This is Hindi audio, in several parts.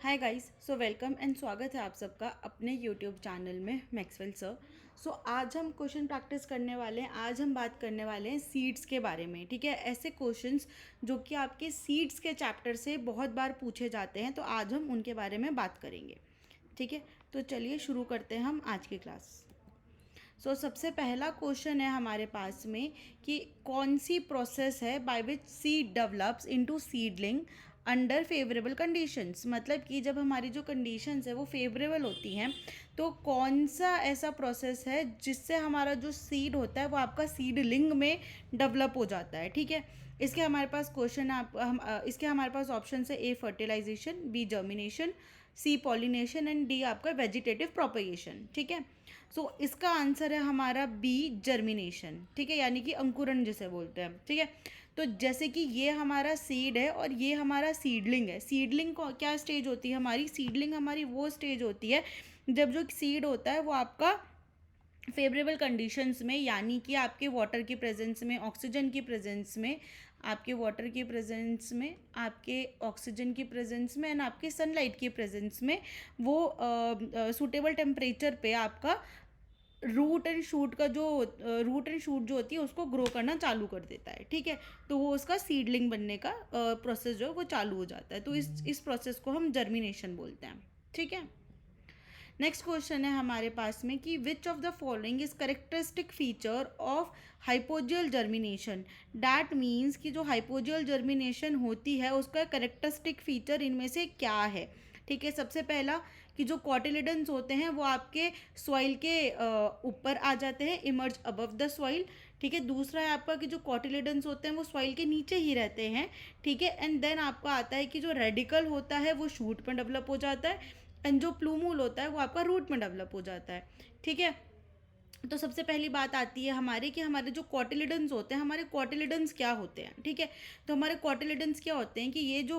Hi guys, so welcome and स्वागत है आप सबका अपने यूट्यूब चैनल में मैक्सवेल सर। सो आज हम क्वेश्चन प्रैक्टिस करने वाले हैं। आज हम बात करने वाले हैं सीड्स के बारे में। ठीक है, ऐसे क्वेश्चंस जो कि आपके सीड्स के चैप्टर से बहुत बार पूछे जाते हैं, तो आज हम उनके बारे में बात करेंगे। ठीक है, तो चलिए शुरू करते हैं हम आज की क्लास। सबसे पहला क्वेश्चन है हमारे पास में कि कौन सी प्रोसेस है by which seed develops into seedling under favourable conditions. मतलब कि जब हमारी जो कंडीशंस है वो फेवरेबल होती हैं, तो कौन सा ऐसा प्रोसेस है जिससे हमारा जो सीड होता है वो आपका सीडलिंग में डेवलप हो जाता है। ठीक है, इसके हमारे पास क्वेश्चन इसके हमारे पास ऑप्शन है: A fertilisation, B germination, C pollination and D आपका वेजिटेटिव प्रोपगेशन। ठीक है, इसका आंसर है हमारा बी जर्मिनेशन। ठीक है, यानी कि अंकुरण जिसे बोलते हैं। ठीक है, तो जैसे कि ये हमारा सीड है और ये हमारा सीडलिंग है। सीडलिंग को क्या स्टेज होती है हमारी? सीडलिंग हमारी वो स्टेज होती है जब जो सीड होता है वो आपका फेवरेबल कंडीशंस में, यानी कि आपके वाटर की प्रेजेंस में, ऑक्सीजन की प्रेजेंस में, आपके वाटर की प्रेजेंस में, आपके ऑक्सीजन की प्रेजेंस में एंड आपके सनलाइट की प्रेजेंस में वो सूटेबल टेम्परेचर पे आपका रूट एंड शूट जो होती है उसको ग्रो करना चालू कर देता है। ठीक है, तो वो उसका सीडलिंग बनने का प्रोसेस जो है वो चालू हो जाता है। तो इस प्रोसेस को हम जर्मिनेशन बोलते हैं। ठीक है, नेक्स्ट क्वेश्चन है हमारे पास में कि which of the following is characteristic feature of hypogeal germination. That means कि जो हाइपोजियल जर्मिनेशन होती है उसका करेक्टरिस्टिक फीचर इनमें से क्या है। ठीक है, सबसे पहला कि जो कॉटिलिडन्स होते हैं वो आपके सॉइल के ऊपर आ जाते हैं, इमर्ज अबव द सॉइल। ठीक है, दूसरा है आपका कि जो कॉटिलिडन्स होते हैं वो सॉइल के नीचे ही रहते हैं। ठीक है, एंड देन आपका आता है कि जो रेडिकल होता है वो शूट में डेवलप हो जाता है एंड जो प्लूमूल होता है वो आपका रूट में डेवलप हो जाता है। ठीक है, तो सबसे पहली बात आती है हमारी कि हमारे जो कॉटिलिडन्स होते हैं, हमारे कॉटिलिडन्स क्या होते हैं। ठीक है, तो हमारे कॉटिलिडन्स क्या होते हैं कि ये जो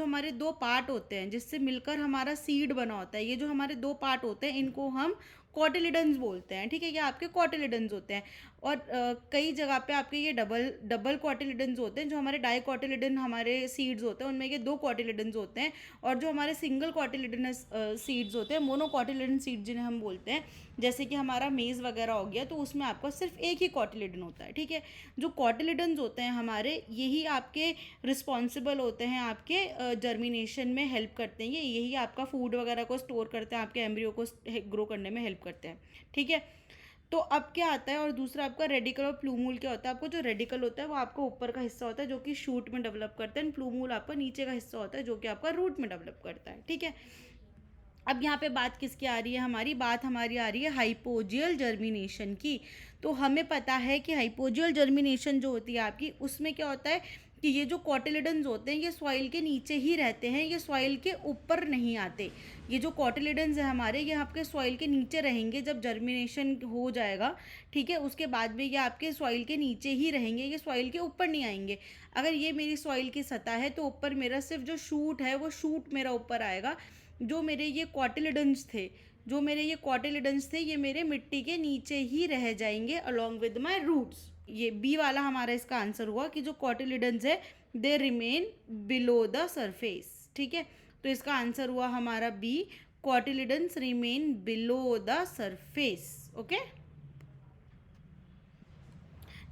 हमारे दो पार्ट होते हैं जिससे मिलकर हमारा सीड बना होता है, ये जो हमारे दो पार्ट होते हैं इनको हम कॉटिलिडन्स बोलते हैं। ठीक है, ये आपके कॉटिलिडन्स होते हैं। और कई जगह पे आपके ये डबल डबल कॉटिलिडन्स होते हैं। जो हमारे डाई कॉटिलिडन हमारे सीड्स होते हैं उनमें ये दो कॉटिलिडन्स होते हैं, और जो हमारे सिंगल कॉटिलिडनस सीड्स होते हैं, मोनो कॉटिलिडन सीड जिन्हें हम बोलते हैं, जैसे कि हमारा मेज़ वगैरह हो गया, तो उसमें आपका सिर्फ एक ही कॉटिलिडन होता है। ठीक है, जो कॉटिलिडन्स होते हैं हमारे, यही आपके रिस्पॉन्सिबल होते हैं, आपके जर्मिनेशन में हेल्प करते हैं। यही आपका फूड वगैरह को स्टोर करते हैं, आपके एम्ब्रियो को ग्रो करने में हेल्प करते हैं। ठीक है, तो अब क्या आता है, और दूसरा आपका रेडिकल और प्लूमूल क्या होता है। आपको जो रेडिकल होता है वो आपका ऊपर का हिस्सा होता है जो कि शूट में डेवलप करता है, एंड प्लूमूल आपका नीचे का हिस्सा होता है जो कि आपका रूट में डेवलप करता है। ठीक है, अब यहाँ पे बात किसकी आ रही है? हमारी आ रही है हाइपोजियल जर्मिनेशन की। तो हमें पता है कि हाइपोजियल जर्मिनेशन जो होती है आपकी, उसमें क्या होता है कि ये जो कॉटिलिडन्स होते हैं ये सॉइल के नीचे ही रहते हैं, ये सॉइल के ऊपर नहीं आते। ये जो कॉटिलिडन्स है हमारे, ये आपके सॉइल के नीचे रहेंगे जब जर्मिनेशन हो जाएगा। ठीक है, उसके बाद में ये आपके सॉइल के नीचे ही रहेंगे, ये सॉइल के ऊपर नहीं आएंगे। अगर ये मेरी सॉइल की सतह है तो ऊपर मेरा सिर्फ जो शूट है वो शूट मेरा ऊपर आएगा। जो मेरे ये कॉटिलिडन्स थे ये मेरे मिट्टी के नीचे ही रह जाएंगे अलॉन्ग विद माई रूट्स। ये बी वाला हमारा इसका आंसर हुआ कि जो कॉटिलिडन्स है they remain below the surface. ठीक है, तो इसका आंसर हुआ हमारा B, cotyledons remain below the surface. Okay,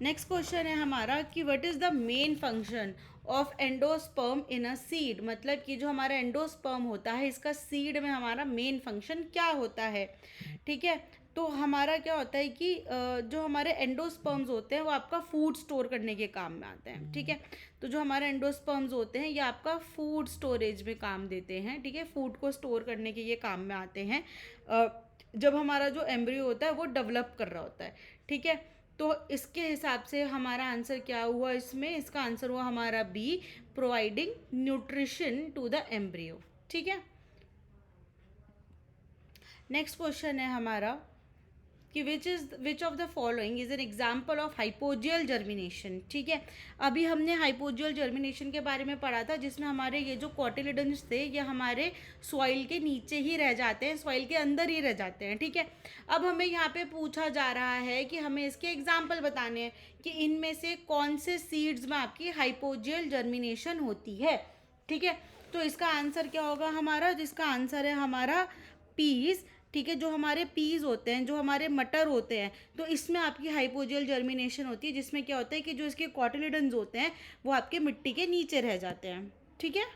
next question है हमारा कि what is the main function of endosperm in a seed. मतलब कि जो हमारा एंडोस्पर्म होता है इसका सीड में हमारा मेन फंक्शन क्या होता है। ठीक है, तो हमारा क्या होता है कि जो हमारे एंडोस्पर्म्स होते हैं वो आपका फूड स्टोर करने के काम में आते हैं। ठीक है, तो जो हमारे एंडोस्पर्म्स होते हैं ये आपका फूड स्टोरेज में काम देते हैं। ठीक है, फूड को स्टोर करने के ये काम में आते हैं जब हमारा जो एम्ब्रियो होता है वो डेवलप कर रहा होता है। ठीक है, तो इसके हिसाब से हमारा आंसर क्या हुआ? इसमें इसका आंसर हुआ हमारा B, providing nutrition to the embryo. ठीक है, नेक्स्ट क्वेश्चन है हमारा कि which of the following is an example of hypogeal germination. ठीक है, अभी हमने हाइपोजियल जर्मिनेशन के बारे में पढ़ा था जिसमें हमारे ये जो कॉटिलिडन्स थे ये हमारे सॉइल के नीचे ही रह जाते हैं, सॉइल के अंदर ही रह जाते हैं। ठीक है, अब हमें यहाँ पे पूछा जा रहा है कि हमें इसके एग्जाम्पल बताने हैं कि इनमें से कौन से सीड्स में आपकी हाइपोजियल जर्मिनेशन होती है। ठीक है, तो इसका आंसर क्या होगा हमारा, जिसका आंसर है हमारा पीस। ठीक है, जो हमारे पीस होते हैं, जो हमारे मटर होते हैं, तो इसमें आपकी हाइपोजियल जर्मिनेशन होती है, जिसमें क्या होता है कि जो इसके कॉटिलिडन्स होते हैं वो आपके मिट्टी के नीचे रह जाते हैं। ठीक है,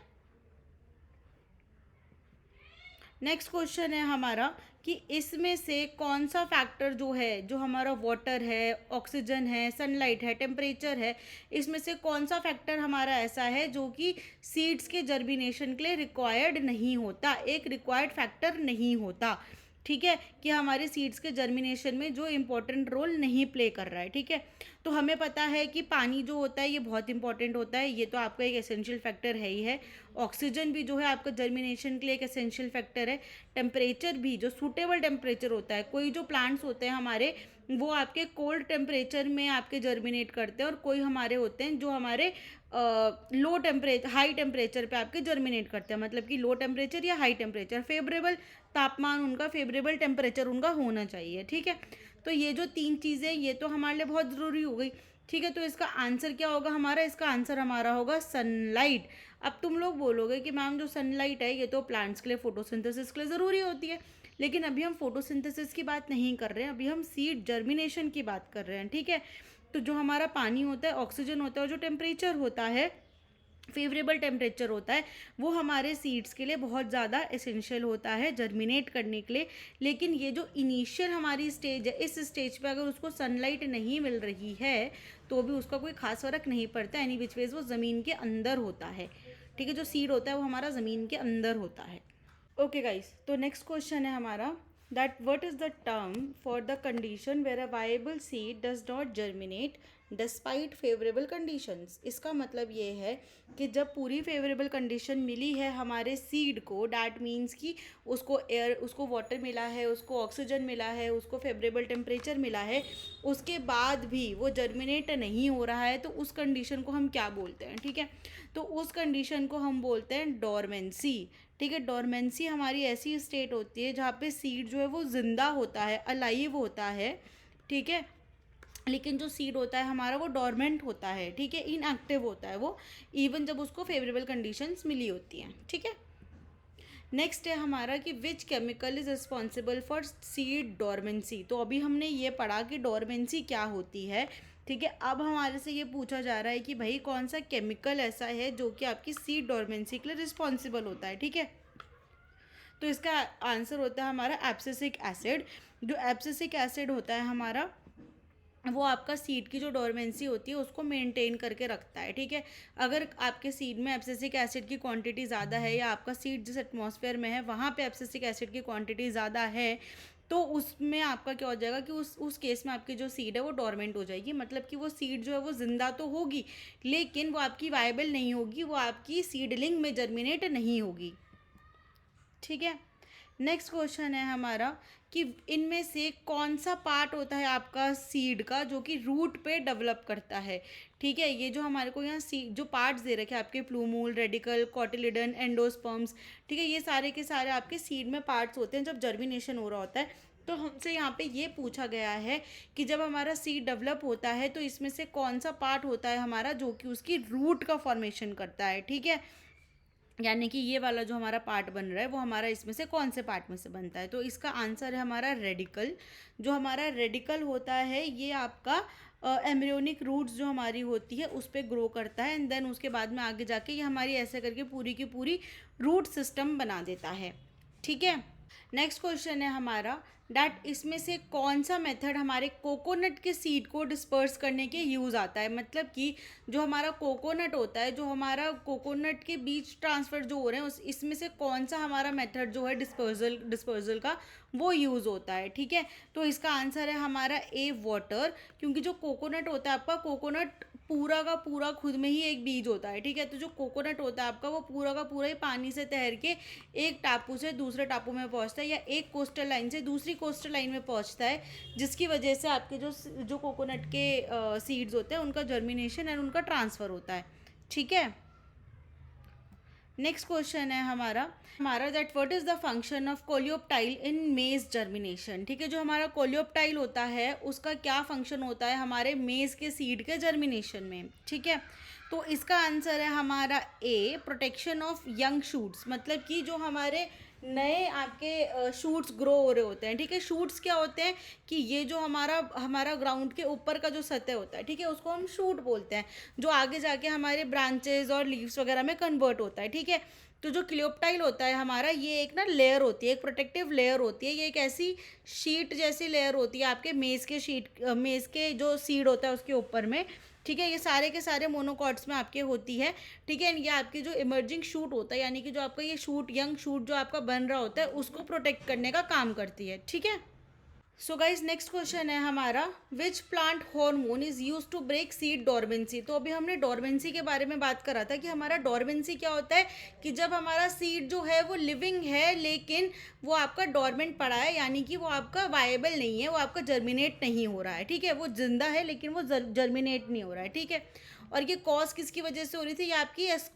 नेक्स्ट क्वेश्चन है हमारा कि इसमें से कौन सा फैक्टर जो है, जो हमारा वाटर है, ऑक्सीजन है, सनलाइट है, टेम्परेचर है, इसमें से कौन सा फैक्टर हमारा ऐसा है जो कि सीड्स के जर्मिनेशन के लिए रिक्वायर्ड नहीं होता, एक रिक्वायर्ड फैक्टर नहीं होता। ठीक है, कि हमारे सीड्स के जर्मिनेशन में जो इम्पोर्टेंट रोल नहीं प्ले कर रहा है। ठीक है, तो हमें पता है कि पानी जो होता है ये बहुत इंपॉर्टेंट होता है, ये तो आपका एक एसेंशियल फैक्टर है ही है। ऑक्सीजन भी जो है आपका जर्मिनेशन के लिए एक एसेंशियल फैक्टर है। टेम्परेचर भी, जो सूटेबल टेम्परेचर होता है, कोई जो प्लांट्स होते हैं हमारे वो आपके कोल्ड टेम्परेचर में आपके जर्मिनेट करते हैं, और कोई हमारे होते हैं जो हमारे लो टेम्परेचर, हाई टेम्परेचर पे आपके जर्मिनेट करते हैं, मतलब कि लो टेम्परेचर या हाई टेम्परेचर, फेवरेबल तापमान उनका, फेवरेबल टेम्परेचर उनका होना चाहिए। ठीक है, तो ये जो 3 चीज़ें ये तो हमारे लिए बहुत ज़रूरी हो गई। ठीक है, तो इसका आंसर क्या होगा हमारा, इसका आंसर हमारा होगा सनलाइट। अब तुम लोग बोलोगे कि मैम जो सनलाइट है ये तो प्लांट्स के लिए फोटोसिंथेसिस के लिए ज़रूरी होती है, लेकिन अभी हम फोटोसिंथेसिस की बात नहीं कर रहे हैं, अभी हम सीड जर्मिनेशन की बात कर रहे हैं। ठीक है, तो जो हमारा पानी होता है, ऑक्सीजन होता है, और जो टेम्परेचर होता है, फेवरेबल टेम्परेचर होता है, वो हमारे सीड्स के लिए बहुत ज़्यादा एसेंशियल होता है जर्मिनेट करने के लिए। लेकिन ये जो इनिशियल हमारी स्टेज है, इस स्टेज पे अगर उसको सनलाइट नहीं मिल रही है तो भी उसका कोई खास फर्क नहीं पड़ता, एनी विच वेज वो ज़मीन के अंदर होता है। ठीक है, जो सीड होता है वो हमारा ज़मीन के अंदर होता है। ओके गाइस, तो नेक्स्ट क्वेश्चन है हमारा that what is the term for the condition where a viable seed does not germinate despite favourable conditions. इसका मतलब ये है कि जब पूरी फेवरेबल कंडीशन मिली है हमारे सीड को, डैट मीन्स कि उसको एयर, उसको वाटर मिला है, उसको ऑक्सीजन मिला है, उसको फेवरेबल टेम्परेचर मिला है, उसके बाद भी वो जर्मिनेट नहीं हो रहा है, तो उस कंडीशन को हम क्या बोलते हैं। ठीक है, तो उस कंडीशन को हम बोलते हैं डोरमेंसी। ठीक है, डोरमेंसी हमारी ऐसी स्टेट होती है जहाँ पे सीड जो है वो जिंदा होता है, अलाइव होता है। ठीक है, लेकिन जो सीड होता है हमारा वो डोरमेंट होता है। ठीक है, इनएक्टिव होता है वो, इवन जब उसको फेवरेबल कंडीशंस मिली होती हैं। ठीक है, नेक्स्ट है हमारा कि which chemical is responsible for seed dormancy. तो अभी हमने ये पढ़ा कि डोरमेंसी क्या होती है। ठीक है, अब हमारे से ये पूछा जा रहा है कि भाई कौन सा केमिकल ऐसा है जो कि आपकी सीड डोरमेंसी के लिए रिस्पॉन्सिबल होता है। ठीक है, तो इसका आंसर होता है हमारा एब्सिसिक एसिड। जो एब्सिसिक एसिड होता है हमारा वो आपका सीड की जो डोरमेंसी होती है उसको मेंटेन करके रखता है। ठीक है, अगर आपके सीड में एब्सिसिक एसिड की क्वांटिटी ज़्यादा है, या आपका सीड जिस एटमॉस्फेयर में है वहाँ पे एब्सिसिक एसिड की क्वांटिटी ज़्यादा है, तो उसमें आपका क्या हो जाएगा कि उस केस में आपकी जो सीड है वो डोरमेंट हो जाएगी। मतलब कि वो सीड जो है वो जिंदा तो होगी, लेकिन वो आपकी वायबल नहीं होगी, वो आपकी सीडलिंग में जर्मिनेट नहीं होगी। ठीक है, नेक्स्ट क्वेश्चन है हमारा कि इनमें से कौन सा पार्ट होता है आपका सीड का जो कि रूट पे डेवलप करता है। ठीक है, ये जो हमारे को यहाँ सीड जो पार्ट्स दे रखे हैं आपके, प्लूमूल, रेडिकल, कॉटिलिडन, एंडोस्पर्म्स, ठीक है, ये सारे के सारे आपके सीड में पार्ट्स होते हैं जब जर्मिनेशन हो रहा होता है। तो हमसे यहाँ पे ये पूछा गया है कि जब हमारा सीड डेवलप होता है तो इसमें से कौन सा पार्ट होता है हमारा जो कि उसकी रूट का फॉर्मेशन करता है। ठीक है, यानी कि ये वाला जो हमारा पार्ट बन रहा है वो हमारा इसमें से कौन से पार्ट में से बनता है। तो इसका आंसर है हमारा रेडिकल। जो हमारा रेडिकल होता है ये आपका एम्ब्रियोनिक रूट्स जो हमारी होती है उस पर ग्रो करता है, एंड देन उसके बाद में आगे जाके ये हमारी ऐसे करके पूरी की पूरी रूट सिस्टम बना देता है। ठीक है, नेक्स्ट क्वेश्चन है हमारा डैट इसमें से कौन सा मेथड हमारे कोकोनट के सीड को डिस्पर्स करने के यूज़ आता है। मतलब कि जो हमारा कोकोनट होता है, जो हमारा कोकोनट के बीज ट्रांसफ़र जो हो रहे हैं इसमें से कौन सा हमारा मेथड जो है डिस्पर्जल का वो यूज़ होता है। ठीक है, तो इसका आंसर है हमारा ए वाटर, क्योंकि जो कोकोनट होता है आपका, कोकोनट पूरा का पूरा खुद में ही एक बीज होता है। ठीक है, तो जो कोकोनट होता है आपका वो पूरा का पूरा ही पानी से तैर के एक टापू से दूसरे टापू में पहुंचता है, या एक कोस्टल लाइन से दूसरी कोस्टल लाइन में पहुंचता है, जिसकी वजह से आपके जो कोकोनट के सीड्स होते हैं उनका जर्मिनेशन एंड उनका ट्रांसफ़र होता है। ठीक है, नेक्स्ट क्वेश्चन है हमारा that what is the function of coleoptile in maize germination. ठीक है, जो हमारा कोलियोप्टाइल होता है उसका क्या फंक्शन होता है हमारे मेज के सीड के जर्मिनेशन में। ठीक है, तो इसका आंसर है हमारा ए, प्रोटेक्शन ऑफ यंग शूट्स, मतलब कि जो हमारे नए आपके शूट्स ग्रो हो रहे होते हैं, ठीक है। शूट्स क्या होते हैं कि ये जो हमारा हमारा ग्राउंड के ऊपर का जो सतह होता है, ठीक है, उसको हम शूट बोलते हैं, जो आगे जाके हमारे ब्रांचेज और लीव्स वगैरह में कन्वर्ट होता है, ठीक है। तो जो क्लियोप्टाइल होता है हमारा, ये एक ना लेयर होती है, एक प्रोटेक्टिव लेयर होती है, ये एक ऐसी शीट जैसी लेयर होती है आपके मेज़ के जो सीड होता है उसके ऊपर में, ठीक है। ये सारे के सारे मोनोकॉट्स में आपके होती है, ठीक है। ये आपकी जो इमर्जिंग शूट होता है, यानी कि जो आपका ये शूट यंग शूट जो आपका बन रहा होता है, उसको प्रोटेक्ट करने का काम करती है, ठीक है। सो गाइज नेक्स्ट क्वेश्चन है हमारा, which plant hormone is use to break seed dormancy. तो अभी हमने डोरमेंसी के बारे में बात करा था कि हमारा डोरमेंसी क्या होता है कि जब हमारा सीड जो है वो लिविंग है लेकिन वो आपका डोरमेंट पड़ा है, यानी कि वो आपका वायबल नहीं है, वो आपका जर्मिनेट नहीं हो रहा है, ठीक है। वो जिंदा है लेकिन वो जर्मिनेट नहीं हो रहा है, ठीक है। और ये कॉज किसकी वजह से हो रही थी, ये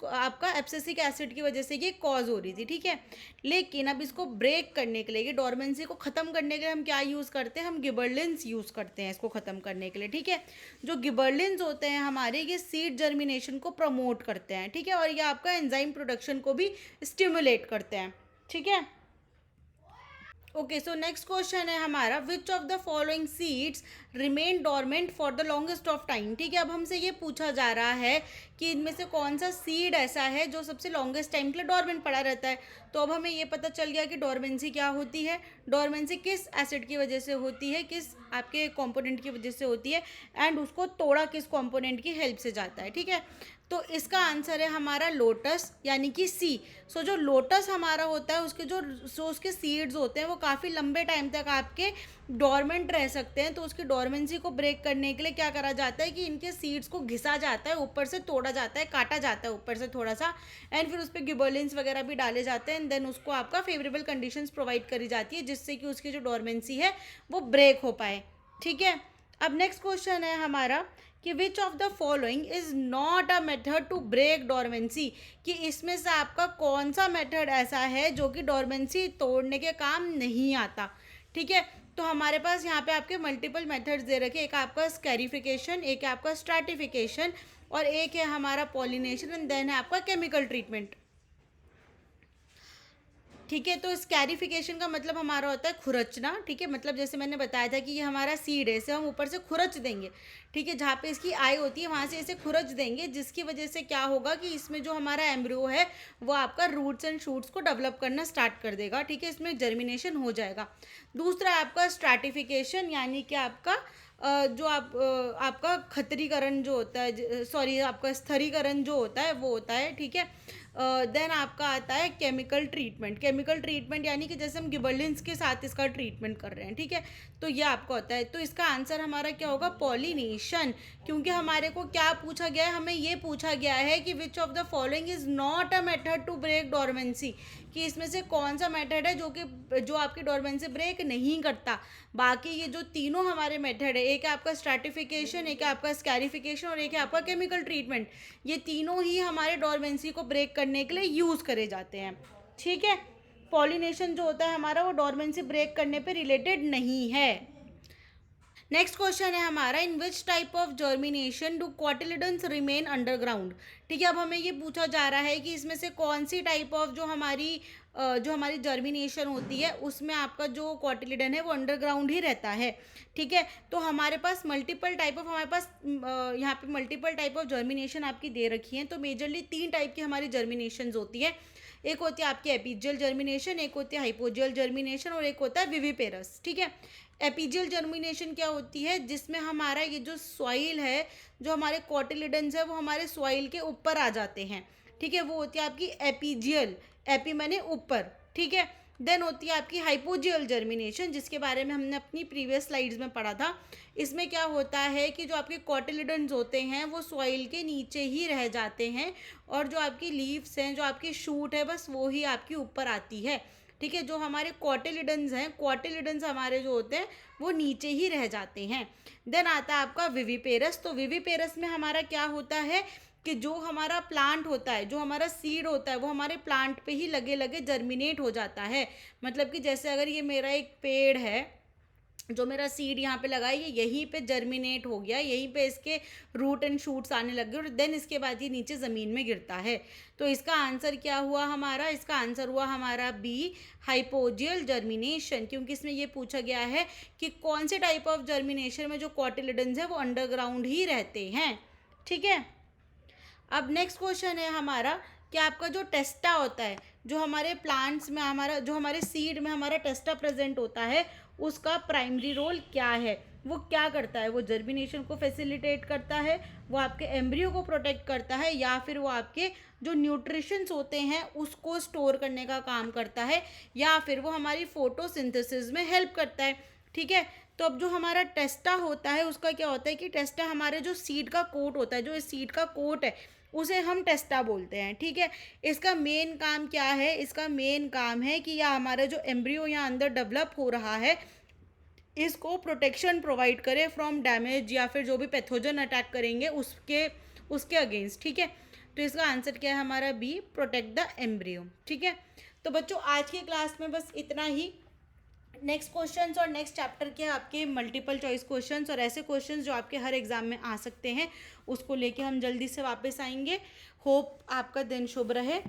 आपका एब्सिसिक एसिड की वजह से ये कॉज हो रही थी, ठीक है। लेकिन अब इसको ब्रेक करने के लिए, डोरमेंसी को ख़त्म करने के लिए हम क्या यूज़ करते हैं, हम गिबरलिन्स यूज़ करते हैं इसको ख़त्म करने के लिए, ठीक है। जो गिबरलिन्स होते हैं हमारे, ये सीड जर्मिनेशन को प्रमोट करते हैं, ठीक है, और ये आपका एंजाइम प्रोडक्शन को भी स्टिमुलेट करते हैं, ठीक है। ओके, सो नेक्स्ट क्वेश्चन है हमारा, विच of the following seeds remain dormant for the longest of time, ठीक है। अब हमसे ये पूछा जा रहा है कि इनमें से कौन सा सीड ऐसा है जो सबसे लॉन्गेस्ट टाइम के लिए डॉर्मेंट पड़ा रहता है। तो अब हमें ये पता चल गया कि डॉर्मेंसी क्या होती है, डॉर्मेंसी किस एसिड की वजह से होती है, किस आपके कंपोनेंट की वजह से होती है, एंड उसको तोड़ा किस कंपोनेंट की हेल्प से जाता है, ठीक है। तो इसका आंसर है हमारा लोटस, यानी कि सी। सो जो लोटस हमारा होता है उसके जो उसके सीड्स होते हैं वो काफ़ी लंबे टाइम तक आपके डोरमेंट रह सकते हैं। तो उसकी डोरमेंसी को ब्रेक करने के लिए क्या करा जाता है कि इनके सीड्स को घिसा जाता है, ऊपर से तोड़ा जाता है, काटा जाता है ऊपर से थोड़ा सा, एंड फिर उस पर गिबरलिन्स वगैरह भी डाले जाते हैं, एंड देन उसको आपका फेवरेबल कंडीशंस प्रोवाइड करी जाती है जिससे कि उसकी जो डोरमेंसी है वो ब्रेक हो पाए, ठीक है। अब नेक्स्ट क्वेश्चन है हमारा कि which of the following is not a method to break dormancy, कि इसमें से आपका कौन सा मेथड ऐसा है जो कि डोरमेंसी तोड़ने के काम नहीं आता, ठीक है। तो हमारे पास यहाँ पे आपके मल्टीपल मेथड्स दे रखे, एक आपका स्कैरिफिकेशन, एक है आपका स्ट्रैटिफिकेशन, और एक है हमारा पॉलिनेशन, एंड देन है आपका केमिकल ट्रीटमेंट, ठीक है। तो स्कैरिफिकेशन का मतलब हमारा होता है खुरचना, ठीक है। मतलब जैसे मैंने बताया था कि ये हमारा सीड है, इसे हम ऊपर से खुरच देंगे, ठीक है, जहाँ पे इसकी आई होती है वहाँ से इसे खुरच देंगे, जिसकी वजह से क्या होगा कि इसमें जो हमारा एम्ब्रियो है वो आपका रूट्स एंड शूट्स को डेवलप करना स्टार्ट कर देगा, ठीक है, इसमें जर्मिनेशन हो जाएगा। दूसरा आपका स्ट्रैटिफिकेशन, यानी कि आपका आपका खतरीकरण जो होता है, सॉरी, आपका स्थिरीकरण जो होता है वो होता है, ठीक है। देन आपका आता है केमिकल ट्रीटमेंट। केमिकल ट्रीटमेंट यानी कि जैसे हम गिबरलिन्स के साथ इसका ट्रीटमेंट कर रहे हैं, ठीक है। तो ये आपका होता है। तो इसका आंसर हमारा क्या होगा, पॉलिनेशन, क्योंकि हमारे को क्या पूछा गया है, हमें ये पूछा गया है कि which of the following is not a method to break dormancy, कि इसमें से कौन सा मेथड है जो आपकी डोरमेंसी ब्रेक नहीं करता। बाकी ये जो तीनों हमारे मेथड है, एक है आपका स्ट्रैटिफिकेशन, एक है आपका स्कैरिफिकेशन, और एक है आपका केमिकल ट्रीटमेंट, ये तीनों ही हमारे डोरमेंसी को ब्रेक करने के लिए यूज़ करे जाते हैं, ठीक है। पॉलिनेशन जो होता है हमारा वो डोरमेंसी ब्रेक करने पे रिलेटेड नहीं है। नेक्स्ट क्वेश्चन है हमारा, in which type of germination do cotyledons remain underground, ठीक है। अब हमें ये पूछा जा रहा है कि इसमें से कौन सी टाइप ऑफ जो हमारी जर्मिनेशन होती है उसमें आपका जो कॉटिलिडन है वो अंडरग्राउंड ही रहता है, ठीक है। तो हमारे पास यहाँ पे मल्टीपल टाइप ऑफ जर्मिनेशन आपकी दे रखी है। तो मेजरली 3 टाइप की हमारी जर्मिनेशन होती है, एक होती है आपकी एपीजियल जर्मिनेशन, एक होती है हाइपोजियल जर्मिनेशन, और एक होता है विविपेरस, ठीक है। एपीजियल जर्मिनेशन क्या होती है, जिसमें हमारा ये जो सॉइल है, जो हमारे कॉटिलिडन्स है वो हमारे सॉइल के ऊपर आ जाते हैं, ठीक है, वो होती है आपकी एपीजियल, एपी माने ऊपर, ठीक है। देन होती है आपकी हाइपोजियल जर्मिनेशन, जिसके बारे में हमने अपनी प्रीवियस स्लाइड्स में पढ़ा था। इसमें क्या होता है कि जो आपके कॉटिलिडन्स होते हैं वो सॉइल के नीचे ही रह जाते हैं, और जो आपकी लीव्स हैं, जो आपकी शूट है, बस वो ही आपकी ऊपर आती है, ठीक है। जो हमारे कॉटिलिडन्स हैं, कॉटिलिडन्स हमारे जो होते हैं वो नीचे ही रह जाते हैं। देन आता है आपका विविपेरस। तो विविपेरस में हमारा क्या होता है कि जो हमारा प्लांट होता है, जो हमारा सीड होता है, वो हमारे प्लांट पे ही लगे लगे जर्मिनेट हो जाता है। मतलब कि जैसे अगर ये मेरा एक पेड़ है, जो मेरा सीड यहाँ पे लगा है ये यहीं पे जर्मिनेट हो गया, यहीं पे इसके रूट एंड शूट्स आने लग गए और देन इसके बाद ये नीचे ज़मीन में गिरता है। तो इसका आंसर क्या हुआ हमारा? इसका आंसर हुआ हमारा बी, हाइपोजियल जर्मिनेशन, क्योंकि इसमें ये पूछा गया है कि कौन से टाइप ऑफ जर्मिनेशन में जो कॉटिलिडन्स है वो अंडरग्राउंड ही रहते हैं। ठीक है, अब नेक्स्ट क्वेश्चन है हमारा कि आपका जो टेस्टा होता है, जो हमारे प्लांट्स में हमारा, जो हमारे सीड में हमारा टेस्टा प्रेजेंट होता है, उसका प्राइमरी रोल क्या है? वो क्या करता है? वो जर्मिनेशन को फैसिलिटेट करता है, वो आपके एम्ब्रियो को प्रोटेक्ट करता है, या फिर वो आपके जो न्यूट्रिशंस होते हैं उसको स्टोर करने का काम करता है, या फिर वो हमारी फोटोसिंथेसिस में हेल्प करता है। ठीक है, तो अब जो हमारा टेस्टा होता है उसका क्या होता है कि टेस्टा हमारे जो सीड का कोट होता है, जो इस सीड का कोट है उसे हम टेस्टा बोलते हैं। ठीक है, इसका मेन काम क्या है? इसका मेन काम है कि यह हमारा जो एम्ब्रियो यहाँ अंदर डेवलप हो रहा है इसको प्रोटेक्शन प्रोवाइड करे फ्रॉम डैमेज, या फिर जो भी पैथोजन अटैक करेंगे उसके अगेंस्ट। ठीक है, तो इसका आंसर क्या है हमारा? B, protect the embryo. ठीक है, तो बच्चों आज की क्लास में बस इतना ही। नेक्स्ट क्वेश्चंस और नेक्स्ट चैप्टर के आपके मल्टीपल चॉइस क्वेश्चंस और ऐसे क्वेश्चंस जो आपके हर एग्जाम में आ सकते हैं उसको लेके हम जल्दी से वापस आएंगे। होप आपका दिन शुभ रहे।